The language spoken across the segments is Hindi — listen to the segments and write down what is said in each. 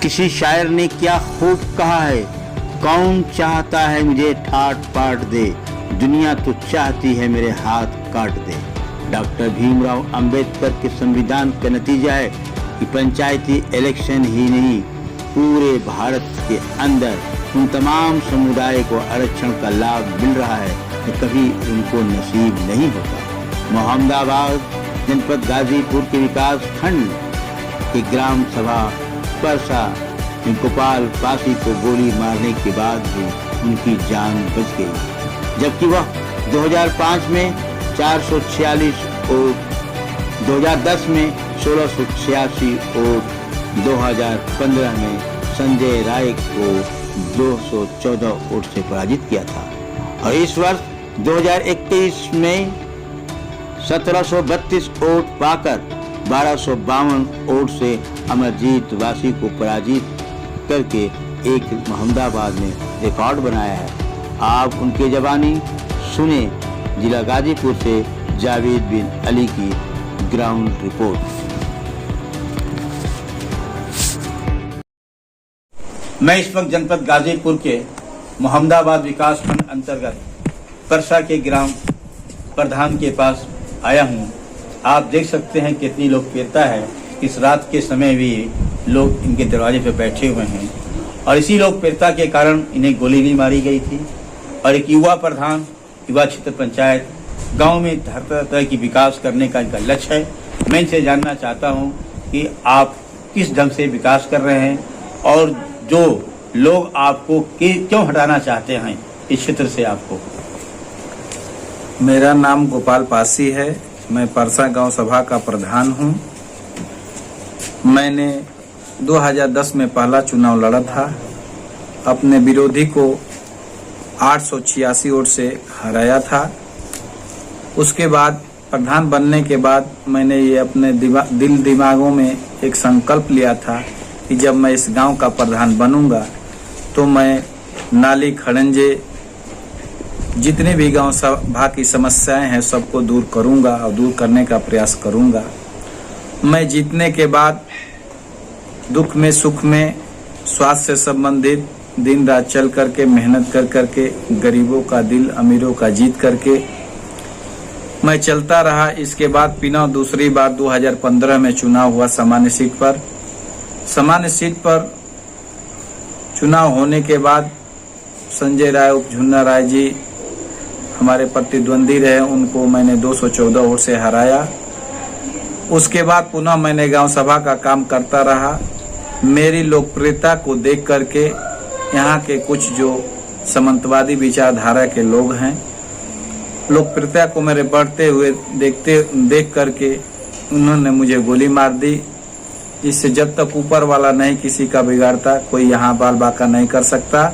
किसी शायर ने क्या खूब कहा है, कौन चाहता है मुझे ठाट पाट दे, दुनिया तो चाहती है मेरे हाथ काट दे। डॉक्टर भीमराव अंबेडकर के संविधान का नतीजा है कि पंचायती इलेक्शन ही नहीं, पूरे भारत के अंदर उन तमाम समुदाय को आरक्षण का लाभ मिल रहा है कि कभी उनको नसीब नहीं होता। मोहम्मदाबाद जनपद गाजीपुर के विकास खंड की ग्राम सभा परसा में गोपाल पासी को गोली मारने के बाद भी उनकी जान बच गई, जबकि वह 2005 में 446 वोट, 2010 में 1686 वोट, 2015 में संजय राय को 214 वोट से पराजित किया था और इस वर्ष 2021 में 1732 वोट पाकर 1252 वोट से अमरजीत वासी को पराजित करके एक मोहम्मदाबाद ने रिकॉर्ड बनाया है। आप उनके जबानी सुने जिला गाजीपुर से जावेद बिन अली की ग्राउंड रिपोर्ट। मैं इस वक्त जनपद गाजीपुर के मोहम्मदाबाद विकास खंड अंतर्गत परसा के ग्राम प्रधान के पास आया हूँ। आप देख सकते हैं कितनी लोकप्रियता है। इस रात के समय भी लोग इनके दरवाजे पर बैठे हुए हैं और इसी लोकप्रियता के कारण इन्हें गोली भी मारी गई थी। और एक युवा प्रधान, युवा क्षेत्र पंचायत गांव में हर तरह की विकास करने का इनका लक्ष्य है। मैं इनसे जानना चाहता हूं कि आप किस ढंग से विकास कर रहे हैं और जो लोग आपको क्यों हटाना चाहते हैं इस क्षेत्र से आपको। मेरा नाम गोपाल पासी है, मैं परसा गांव सभा का प्रधान हूं। मैंने 2010 में पहला चुनाव लड़ा था, अपने विरोधी को 886 वोट से हराया था। उसके बाद प्रधान बनने के बाद मैंने ये अपने दिल दिमागों में एक संकल्प लिया था कि जब मैं इस गांव का प्रधान बनूंगा तो मैं नाली खड़ंजे जितने भी गांव सभा की समस्याएं हैं सबको दूर करूंगा और दूर करने का प्रयास करूंगा। मैं जीतने के बाद दुख में सुख में स्वास्थ्य से संबंधित दिन रात चल करके मेहनत कर करके गरीबों का दिल अमीरों का जीत करके मैं चलता रहा। इसके बाद पिना दूसरी बार 2015 में चुनाव हुआ सामान्य सीट पर चुनाव होने के बाद संजय राय उप झुन्ना राय जी हमारे प्रतिद्वंदी रहे, उनको मैंने 214 वोट से हराया। उसके बाद पुनः मैंने गांव सभा का काम करता रहा। मेरी लोकप्रियता को देख करके यहाँ के कुछ जो सामंतवादी विचारधारा के लोग हैं, लोकप्रियता को मेरे बढ़ते हुए देख करके उन्होंने मुझे गोली मार दी। इससे जब तक ऊपर वाला नहीं किसी का बिगाड़ता, कोई यहाँ बाल बाका नहीं कर सकता।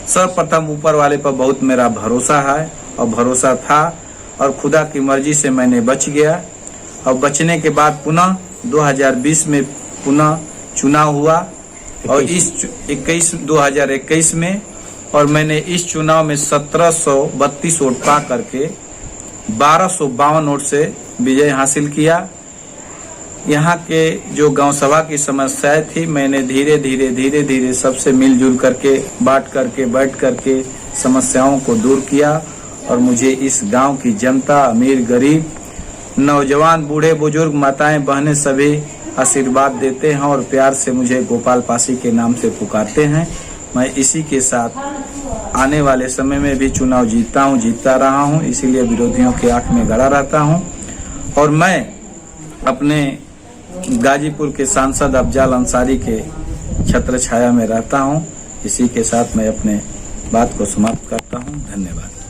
सर्वप्रथम ऊपर वाले पर बहुत मेरा भरोसा है और भरोसा था और खुदा की मर्जी से मैंने बच गया। और बचने के बाद पुनः 2020 में पुनः चुनाव हुआ और इस 2021 में और मैंने इस चुनाव में 1732 वोट पा करके 1252 वोट से विजय हासिल किया। यहाँ के जो गांव सभा की समस्याएं थी, मैंने धीरे धीरे सबसे मिलजुल करके बैठ करके समस्याओं को दूर किया और मुझे इस गांव की जनता, अमीर गरीब, नौजवान, बूढ़े बुजुर्ग, माताएं बहनें सभी आशीर्वाद देते हैं और प्यार से मुझे गोपाल पासी के नाम से पुकारते हैं। मैं इसी के साथ आने वाले समय में भी चुनाव जीतता रहा हूं, इसीलिए विरोधियों की आंख में गड़ा रहता हूं। और मैं अपने गाजीपुर के सांसद अफजाल अंसारी के छत्र छाया में रहता हूं। इसी के साथ मैं अपने बात को समाप्त करता हूं। धन्यवाद।